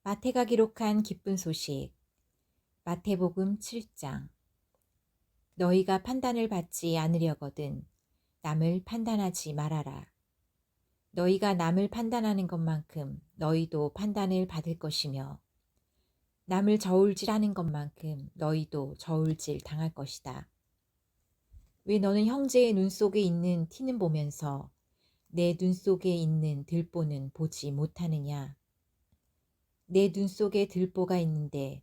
마태가 기록한 기쁜 소식. 마태복음 7장. 너희가 판단을 받지 않으려거든 남을 판단하지 말아라. 너희가 남을 판단하는 것만큼 너희도 판단을 받을 것이며 남을 저울질하는 것만큼 너희도 저울질 당할 것이다. 왜 너는 형제의 눈 속에 있는 티는 보면서 내 눈 속에 있는 들보는 보지 못하느냐? 내 눈 속에 들보가 있는데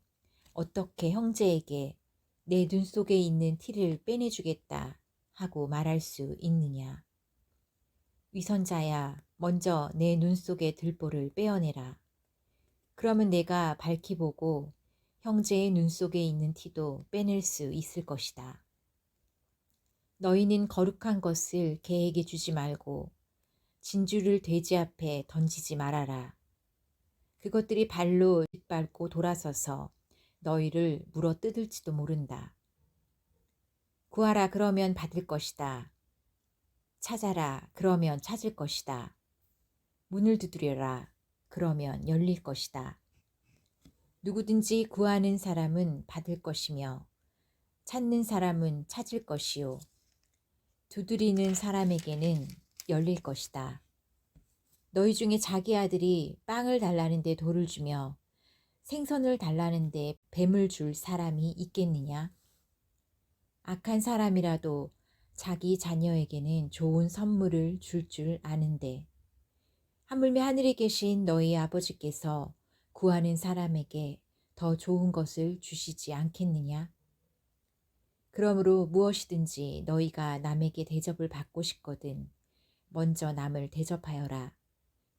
어떻게 형제에게 내 눈 속에 있는 티를 빼내주겠다 하고 말할 수 있느냐? 위선자야, 먼저 내 눈 속의 들보를 빼어내라. 그러면 내가 밝히 보고 형제의 눈 속에 있는 티도 빼낼 수 있을 것이다. 너희는 거룩한 것을 개에게 주지 말고 진주를 돼지 앞에 던지지 말아라. 그것들이 발로 빗밟고 돌아서서 너희를 물어 뜯을지도 모른다. 구하라 그러면 받을 것이다. 찾아라 그러면 찾을 것이다. 문을 두드려라 그러면 열릴 것이다. 누구든지 구하는 사람은 받을 것이며 찾는 사람은 찾을 것이요 두드리는 사람에게는 열릴 것이다. 너희 중에 자기 아들이 빵을 달라는데 돌을 주며 생선을 달라는데 뱀을 줄 사람이 있겠느냐? 악한 사람이라도 자기 자녀에게는 좋은 선물을 줄 아는데 하물며 하늘에 계신 너희 아버지께서 구하는 사람에게 더 좋은 것을 주시지 않겠느냐? 그러므로 무엇이든지 너희가 남에게 대접을 받고 싶거든 먼저 남을 대접하여라.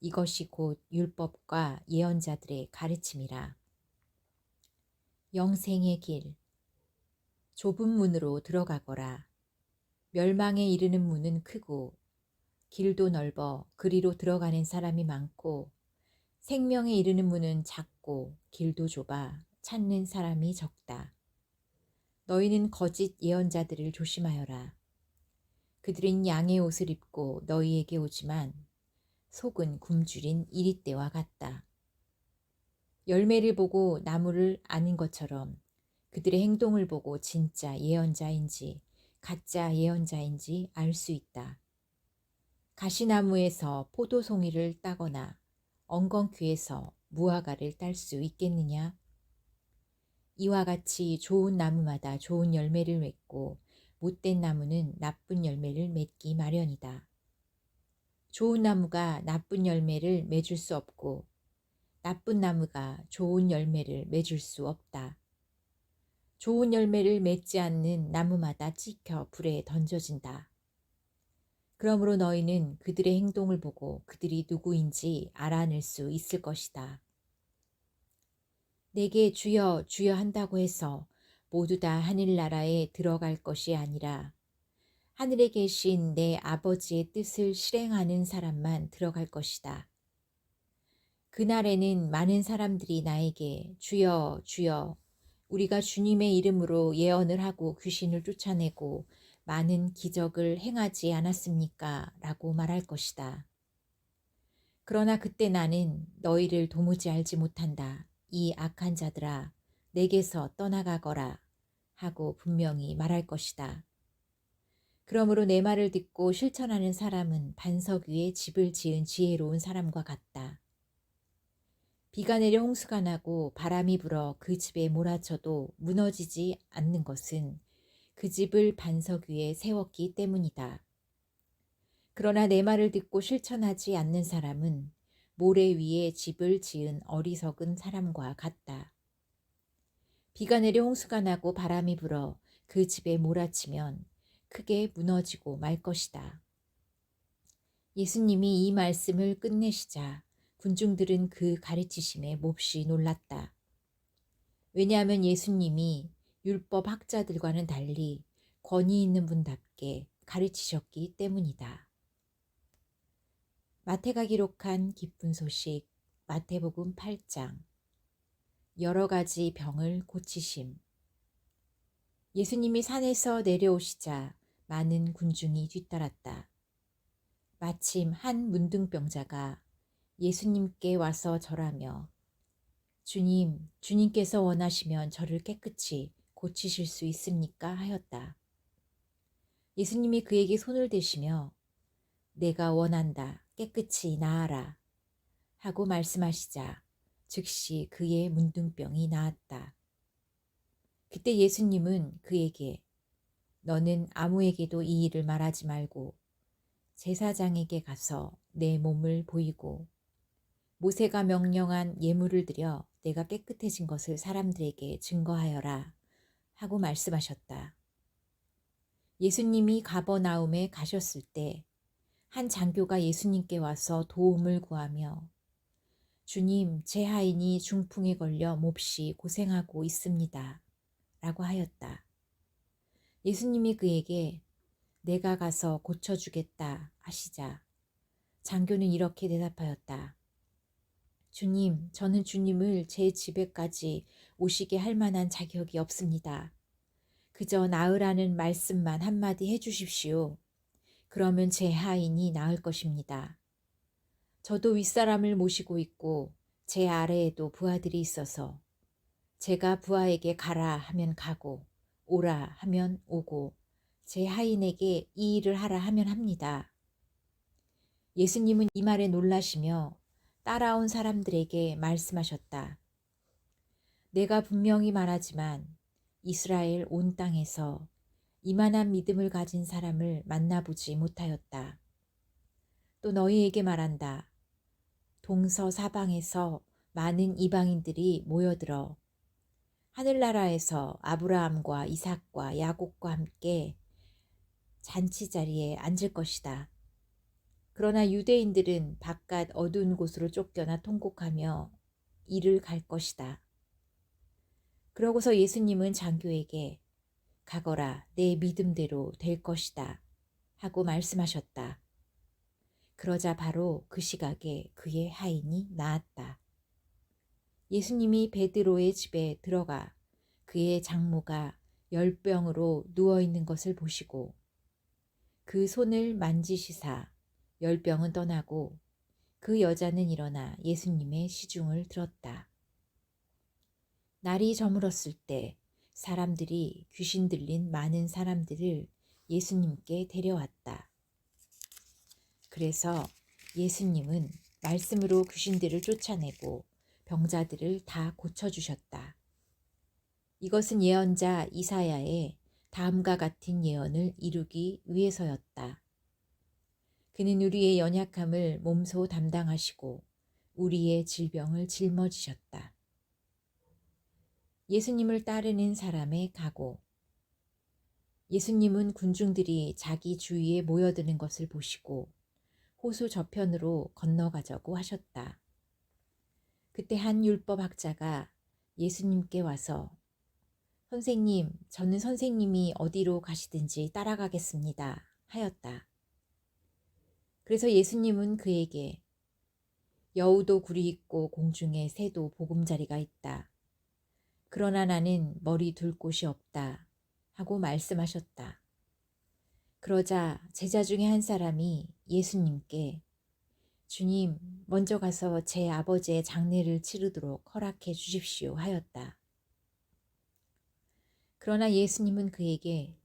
이것이 곧 율법과 예언자들의 가르침이라. 영생의 길. 좁은 문으로 들어가거라. 멸망에 이르는 문은 크고 길도 넓어 그리로 들어가는 사람이 많고 생명에 이르는 문은 작고 길도 좁아 찾는 사람이 적다. 너희는 거짓 예언자들을 조심하여라. 그들은 양의 옷을 입고 너희에게 오지만 속은 굶주린 이리떼와 같다. 열매를 보고 나무를 아는 것처럼 그들의 행동을 보고 진짜 예언자인지 가짜 예언자인지 알 수 있다. 가시나무에서 포도송이를 따거나 엉겅퀴에서 무화과를 딸 수 있겠느냐? 이와 같이 좋은 나무마다 좋은 열매를 맺고 못된 나무는 나쁜 열매를 맺기 마련이다. 좋은 나무가 나쁜 열매를 맺을 수 없고 나쁜 나무가 좋은 열매를 맺을 수 없다. 좋은 열매를 맺지 않는 나무마다 찍혀 불에 던져진다. 그러므로 너희는 그들의 행동을 보고 그들이 누구인지 알아낼 수 있을 것이다. 내게 주여 주여 한다고 해서 모두 다 하늘나라에 들어갈 것이 아니라 하늘에 계신 내 아버지의 뜻을 실행하는 사람만 들어갈 것이다. 그날에는 많은 사람들이 나에게 주여 주여 우리가 주님의 이름으로 예언을 하고 귀신을 쫓아내고 많은 기적을 행하지 않았습니까? 라고 말할 것이다. 그러나 그때 나는 너희를 도무지 알지 못한다. 이 악한 자들아, 내게서 떠나가거라 하고 분명히 말할 것이다. 그러므로 내 말을 듣고 실천하는 사람은 반석 위에 집을 지은 지혜로운 사람과 같다. 비가 내려 홍수가 나고 바람이 불어 그 집에 몰아쳐도 무너지지 않는 것은 그 집을 반석 위에 세웠기 때문이다. 그러나 내 말을 듣고 실천하지 않는 사람은 모래 위에 집을 지은 어리석은 사람과 같다. 비가 내려 홍수가 나고 바람이 불어 그 집에 몰아치면 크게 무너지고 말 것이다. 예수님이 이 말씀을 끝내시자 군중들은 그 가르치심에 몹시 놀랐다. 왜냐하면 예수님이 율법 학자들과는 달리 권위 있는 분답게 가르치셨기 때문이다. 마태가 기록한 기쁜 소식. 마태복음 8장. 여러 가지 병을 고치심. 예수님이 산에서 내려오시자 많은 군중이 뒤따랐다. 마침 한 문둥병자가 예수님께 와서 절하며 주님, 주님께서 원하시면 저를 깨끗이 고치실 수 있습니까? 하였다. 예수님이 그에게 손을 대시며 내가 원한다. 깨끗이 나아라. 하고 말씀하시자 즉시 그의 문둥병이 나았다. 그때 예수님은 그에게 너는 아무에게도 이 일을 말하지 말고 제사장에게 가서 내 몸을 보이고 모세가 명령한 예물을 드려 내가 깨끗해진 것을 사람들에게 증거하여라 하고 말씀하셨다. 예수님이 가버나움에 가셨을 때 한 장교가 예수님께 와서 도움을 구하며 주님, 제 하인이 중풍에 걸려 몹시 고생하고 있습니다. 라고 하였다. 예수님이 그에게 내가 가서 고쳐주겠다 하시자 장교는 이렇게 대답하였다. 주님, 저는 주님을 제 집에까지 오시게 할 만한 자격이 없습니다. 그저 나으라는 말씀만 한마디 해주십시오. 그러면 제 하인이 나을 것입니다. 저도 윗사람을 모시고 있고 제 아래에도 부하들이 있어서 제가 부하에게 가라 하면 가고 오라 하면 오고 제 하인에게 이 일을 하라 하면 합니다. 예수님은 이 말에 놀라시며 따라온 사람들에게 말씀하셨다. 내가 분명히 말하지만 이스라엘 온 땅에서 이만한 믿음을 가진 사람을 만나보지 못하였다. 또 너희에게 말한다. 동서사방에서 많은 이방인들이 모여들어 하늘나라에서 아브라함과 이삭과 야곱과 함께 잔치자리에 앉을 것이다. 그러나 유대인들은 바깥 어두운 곳으로 쫓겨나 통곡하며 이를 갈 것이다. 그러고서 예수님은 장교에게 가거라 내 믿음대로 될 것이다 하고 말씀하셨다. 그러자 바로 그 시각에 그의 하인이 나았다. 예수님이 베드로의 집에 들어가 그의 장모가 열병으로 누워있는 것을 보시고 그 손을 만지시사 열병은 떠나고 그 여자는 일어나 예수님의 시중을 들었다. 날이 저물었을 때 사람들이 귀신 들린 많은 사람들을 예수님께 데려왔다. 그래서 예수님은 말씀으로 귀신들을 쫓아내고 병자들을 다 고쳐주셨다. 이것은 예언자 이사야의 다음과 같은 예언을 이루기 위해서였다. 그는 우리의 연약함을 몸소 담당하시고 우리의 질병을 짊어지셨다. 예수님을 따르는 사람의 각오. 예수님은 군중들이 자기 주위에 모여드는 것을 보시고 호수 저편으로 건너가자고 하셨다. 그때 한 율법학자가 예수님께 와서 선생님, 저는 선생님이 어디로 가시든지 따라가겠습니다. 하였다. 그래서 예수님은 그에게 여우도 굴이 있고 공중에 새도 보금자리가 있다. 그러나 나는 머리 둘 곳이 없다. 하고 말씀하셨다. 그러자 제자 중에 한 사람이 예수님께 주님, 먼저 가서 제 아버지의 장례를 치르도록 허락해 주십시오 하였다. 그러나 예수님은 그에게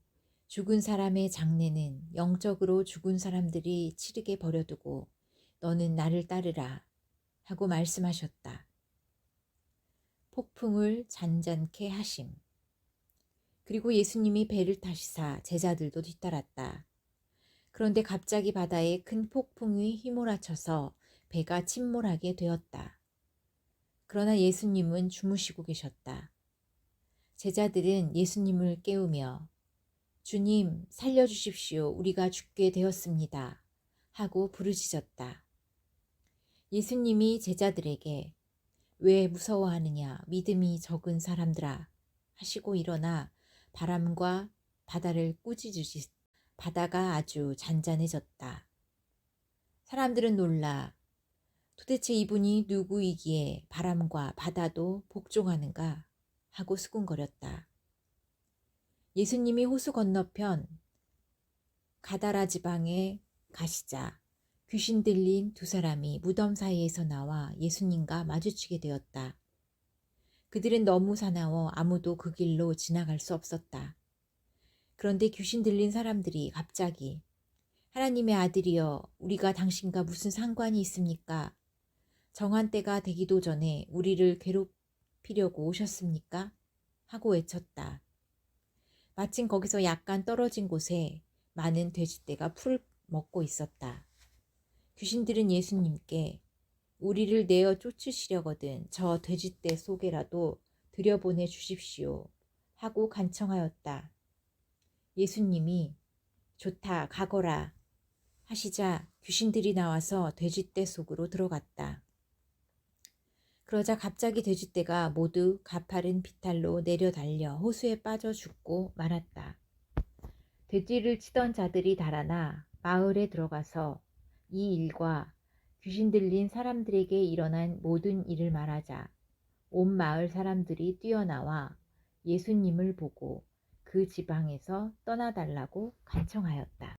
죽은 사람의 장례는 영적으로 죽은 사람들이 치르게 버려두고 너는 나를 따르라 하고 말씀하셨다. 폭풍을 잔잔케 하심. 그리고 예수님이 배를 타시사 제자들도 뒤따랐다. 그런데 갑자기 바다에 큰 폭풍이 휘몰아쳐서 배가 침몰하게 되었다. 그러나 예수님은 주무시고 계셨다. 제자들은 예수님을 깨우며 주님 살려주십시오. 우리가 죽게 되었습니다. 하고 부르짖었다. 예수님이 제자들에게 왜 무서워하느냐 믿음이 적은 사람들아 하시고 일어나 바람과 바다를 꾸짖으시 바다가 아주 잔잔해졌다. 사람들은 놀라 도대체 이분이 누구이기에 바람과 바다도 복종하는가 하고 수군거렸다. 예수님이 호수 건너편 가다라 지방에 가시자 귀신 들린 두 사람이 무덤 사이에서 나와 예수님과 마주치게 되었다. 그들은 너무 사나워 아무도 그 길로 지나갈 수 없었다. 그런데 귀신 들린 사람들이 갑자기 하나님의 아들이여 우리가 당신과 무슨 상관이 있습니까? 정한 때가 되기도 전에 우리를 괴롭히려고 오셨습니까? 하고 외쳤다. 마침 거기서 약간 떨어진 곳에 많은 돼지떼가 풀을 먹고 있었다. 귀신들은 예수님께 우리를 내어 쫓으시려거든 저 돼지떼 속에라도 들여보내 주십시오 하고 간청하였다. 예수님이 좋다 가거라 하시자 귀신들이 나와서 돼지떼 속으로 들어갔다. 그러자 갑자기 돼지떼가 모두 가파른 비탈로 내려달려 호수에 빠져 죽고 말았다. 돼지를 치던 자들이 달아나 마을에 들어가서 이 일과 귀신 들린 사람들에게 일어난 모든 일을 말하자 온 마을 사람들이 뛰어나와 예수님을 보고 그 지방에서 떠나달라고 간청하였다.